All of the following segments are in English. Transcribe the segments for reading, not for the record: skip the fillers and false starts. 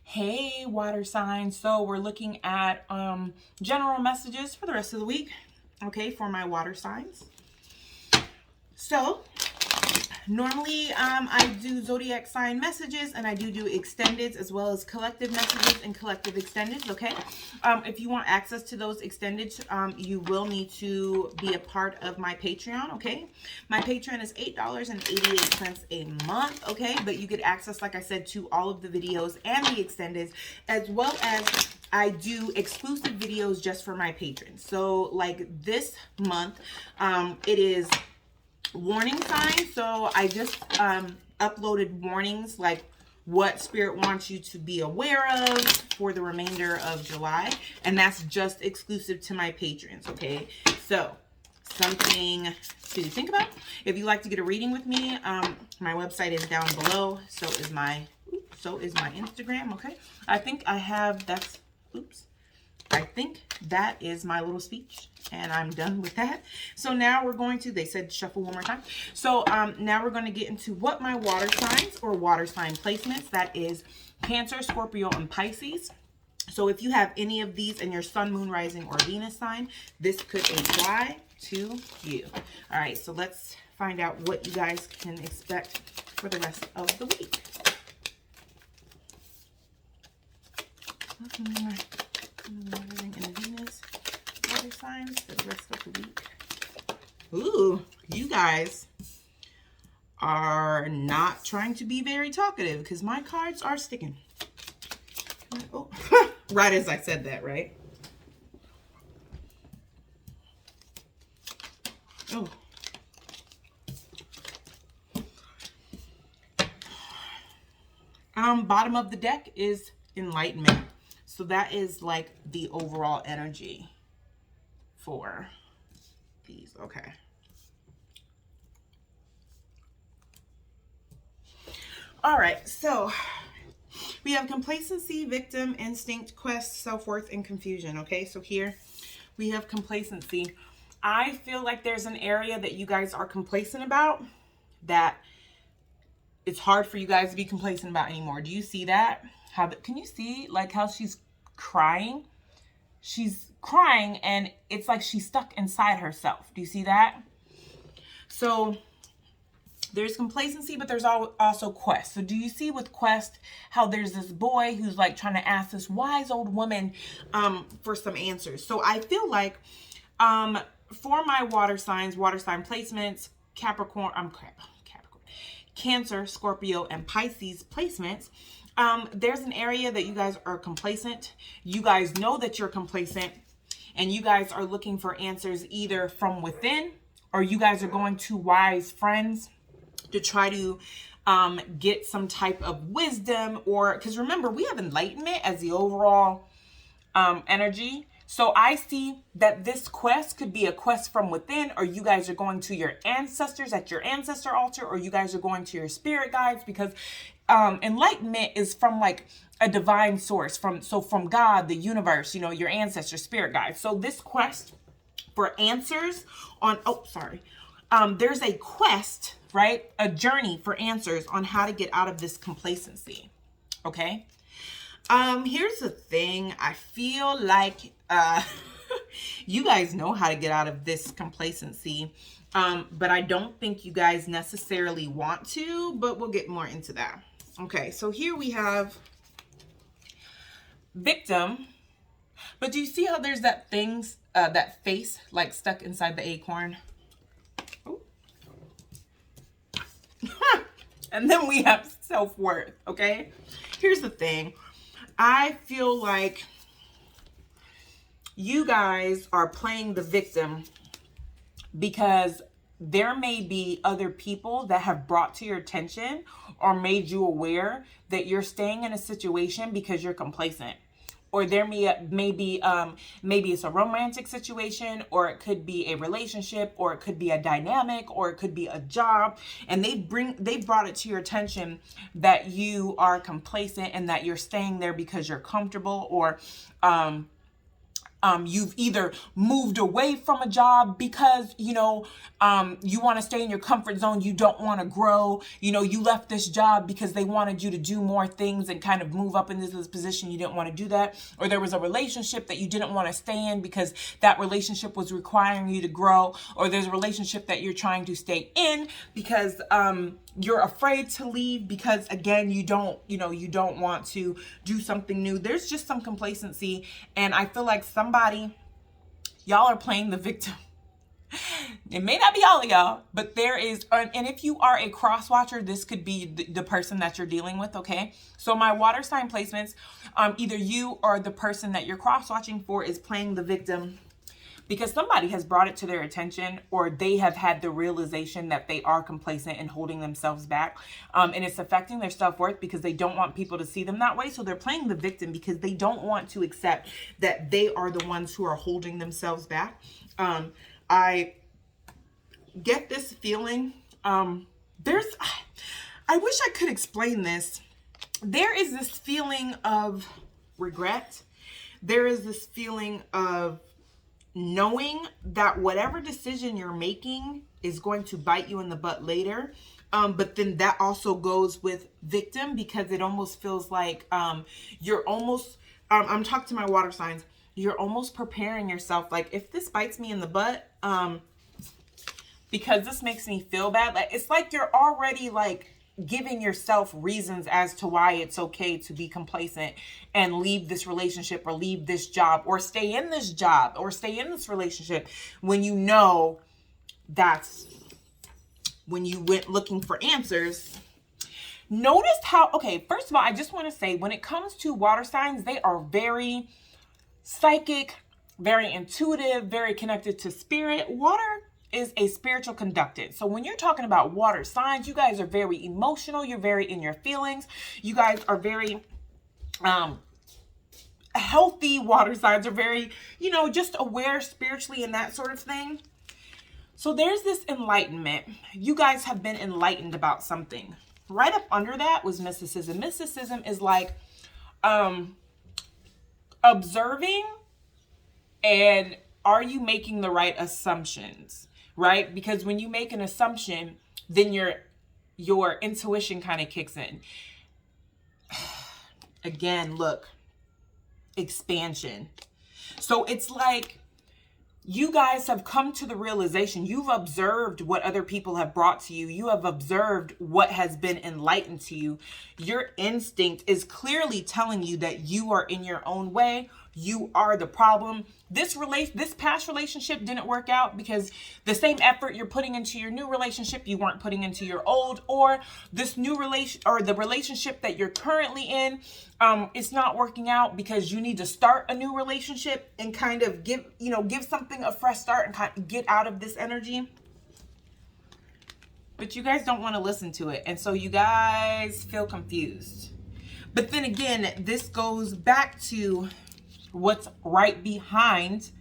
Hey, water signs. So we're looking at general messages for the rest of the week, okay, for my water signs. So normally I do zodiac sign messages, and I do extendeds as well as collective messages and collective extendeds, okay? If you want access to those extendeds, you will need to be a part of my Patreon, okay? My Patreon is $8.88 a month, okay? But you get access, like I said, to all of the videos and the extendeds, as well as I do exclusive videos just for my patrons. So like this month, it is warning signs. So I just uploaded warnings, like what spirit wants you to be aware of for the remainder of July, and that's just exclusive to my patrons, okay? So something to think about. If you'd like to get a reading with me, my website is down below. So is my Instagram, okay? I think I have, I think that is my little speech, and I'm done with that. So now we're going to, they said shuffle one more time. So now we're going to get into what my water signs or water sign placements, that is Cancer, Scorpio, and Pisces. So if you have any of these in your sun, moon, rising, or Venus sign, this could apply to you. All right, so let's find out what you guys can expect for the rest of the week. In Venus, water signs for the rest of the week. Ooh, you guys are not trying to be very talkative because my cards are sticking. Oh, right as I said that, right? Oh. Bottom of the deck is enlightenment. So that is like the overall energy for these. Okay. All right. So we have complacency, victim, instinct, quest, self-worth, and confusion. Okay. So here we have complacency. I feel like there's an area that you guys are complacent about that it's hard for you guys to be complacent about anymore. Do you see that? Can you see like how she's crying? She's crying and it's like she's stuck inside herself. Do you see that? So there's complacency, but there's also quest. So do you see with quest how there's this boy who's like trying to ask this wise old woman for some answers? So I feel like for my water sign placements, Capricorn, Cancer, Scorpio, and Pisces placements, there's an area that you guys are complacent. You guys know that you're complacent, and you guys are looking for answers either from within, or you guys are going to wise friends to try to get some type of wisdom, or because remember, we have enlightenment as the overall energy. So I see that this quest could be a quest from within, or you guys are going to your ancestors at your ancestor altar, or you guys are going to your spirit guides, because enlightenment is from like a divine source, from God, the universe, you know, your ancestors, spirit guides. So this quest for answers on, there's a quest, right? A journey for answers on how to get out of this complacency. Okay. Here's the thing. I feel like you guys know how to get out of this complacency, but I don't think you guys necessarily want to, but we'll get more into that. Okay, so here we have victim, but do you see how there's that that face like stuck inside the acorn? Oh. And then we have self-worth, okay? Here's the thing. I feel like you guys are playing the victim because there may be other people that have brought to your attention or made you aware that you're staying in a situation because you're complacent. Or there may be maybe it's a romantic situation, or it could be a relationship, or it could be a dynamic, or it could be a job, and they brought it to your attention that you are complacent and that you're staying there because you're comfortable, or You've either moved away from a job because, you want to stay in your comfort zone. You don't want to grow. You left this job because they wanted you to do more things and kind of move up into this position. You didn't want to do that. Or there was a relationship that you didn't want to stay in because that relationship was requiring you to grow. Or there's a relationship that you're trying to stay in because you're afraid to leave because, again, you don't want to do something new. There's just some complacency, and I feel like y'all are playing the victim. It may not be all of y'all, but there is, and if you are a cross watcher, this could be the person that you're dealing with, okay? So my water sign placements, either you or the person that you're cross watching for is playing the victim because somebody has brought it to their attention, or they have had the realization that they are complacent and holding themselves back. And it's affecting their self-worth because they don't want people to see them that way. So they're playing the victim because they don't want to accept that they are the ones who are holding themselves back. I get this feeling. I wish I could explain this. There is this feeling of regret. There is this feeling of knowing that whatever decision you're making is going to bite you in the butt later. But then that also goes with victim because it almost feels like you're almost, I'm talking to my water signs, you're almost preparing yourself. Like, if this bites me in the butt, because this makes me feel bad, like it's like you're already like giving yourself reasons as to why it's okay to be complacent and leave this relationship or leave this job or stay in this job or stay in this relationship when you know that's when you went looking for answers. Notice how, okay, first of all, I just want to say when it comes to water signs, they are very psychic, very intuitive, very connected to spirit. Water is a spiritual conductant. So when you're talking about water signs, you guys are very emotional. You're very in your feelings. You guys are very healthy. Water signs are very, just aware spiritually and that sort of thing. So there's this enlightenment. You guys have been enlightened about something. Right up under that was mysticism. Mysticism is like observing and are you making the right assumptions? Right? Because when you make an assumption, then your intuition kind of kicks in. Again, look, expansion. So it's like you guys have come to the realization, you've observed what other people have brought to you. You have observed what has been enlightened to you. Your instinct is clearly telling you that you are in your own way. You are the problem. This past relationship didn't work out because the same effort you're putting into your new relationship, you weren't putting into your old, or this new the relationship that you're currently in, it's not working out because you need to start a new relationship and kind of give something a fresh start and kind of get out of this energy. But you guys don't want to listen to it. And so you guys feel confused. But then again, this goes back to what's right behind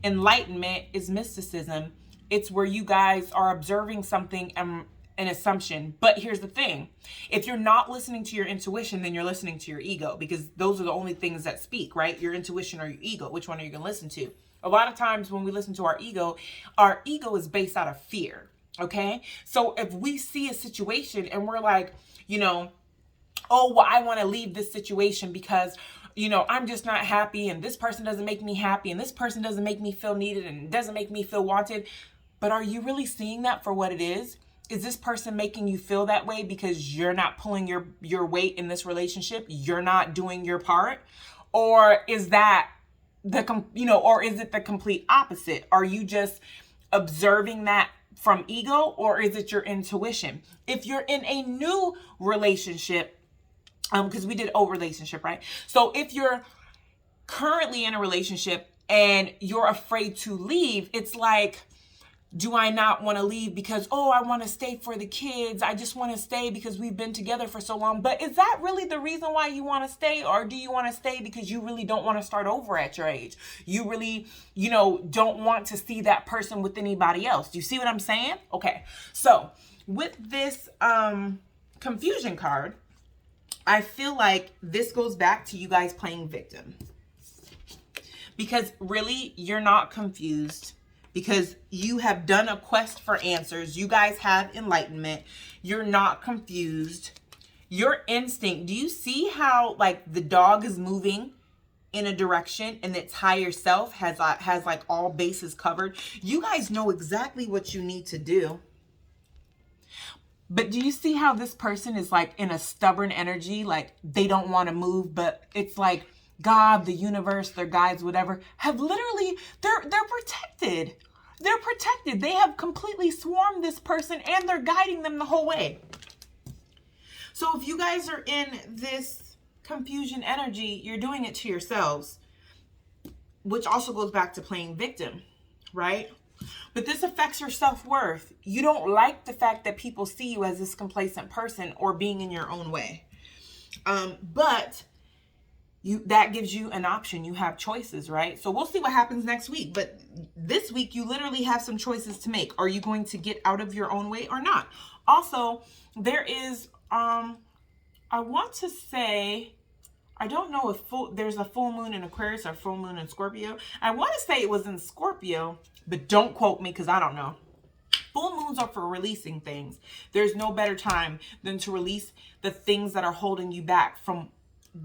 enlightenment is mysticism. It's where you guys are observing something, an assumption. But here's the thing. If you're not listening to your intuition, then you're listening to your ego because those are the only things that speak, right? Your intuition or your ego. Which one are you going to listen to? A lot of times when we listen to our ego is based out of fear. Okay. So if we see a situation and we're like, oh, well, I want to leave this situation because I'm just not happy and this person doesn't make me happy and this person doesn't make me feel needed and doesn't make me feel wanted. But are you really seeing that for what it is? Is this person making you feel that way because you're not pulling your weight in this relationship? You're not doing your part? Or is that or is it the complete opposite? Are you just observing that from ego, or is it your intuition? If you're in a new relationship, because we did old relationship, right? So if you're currently in a relationship and you're afraid to leave, it's like, do I not want to leave because, I want to stay for the kids. I just want to stay because we've been together for so long. But is that really the reason why you want to stay? Or do you want to stay because you really don't want to start over at your age? You really, don't want to see that person with anybody else. Do you see what I'm saying? Okay. So with this confusion card, I feel like this goes back to you guys playing victim. because really you're not confused, because you have done a quest for answers. You guys have enlightenment. You're not confused. Your instinct, do you see how like the dog is moving in a direction and its higher self has like all bases covered? You guys know exactly what you need to do. But do you see how this person is like in a stubborn energy? Like they don't want to move, but it's like God, the universe, their guides, whatever, have literally, they're protected. They're protected. They have completely swarmed this person and they're guiding them the whole way. So if you guys are in this confusion energy, you're doing it to yourselves, which also goes back to playing victim, right? But this affects your self-worth. You don't like the fact that people see you as this complacent person or being in your own way. But that gives you an option. You have choices, right? So we'll see what happens next week. But this week, you literally have some choices to make. Are you going to get out of your own way or not? Also, there is, I want to say, I don't know if there's a full moon in Aquarius or full moon in Scorpio. I want to say it was in Scorpio, but don't quote me because I don't know. Full moons are for releasing things. There's no better time than to release the things that are holding you back from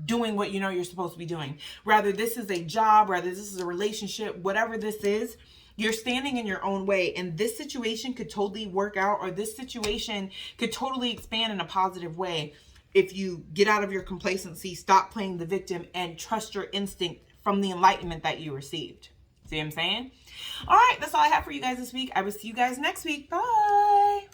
doing what you know you're supposed to be doing. Rather this is a job, rather this is a relationship, whatever this is, you're standing in your own way, and this situation could totally work out, or this situation could totally expand in a positive way if you get out of your complacency, stop playing the victim, and trust your instinct from the enlightenment that you received. See what I'm saying? All right, that's all I have for you guys this week. I will see you guys next week. Bye.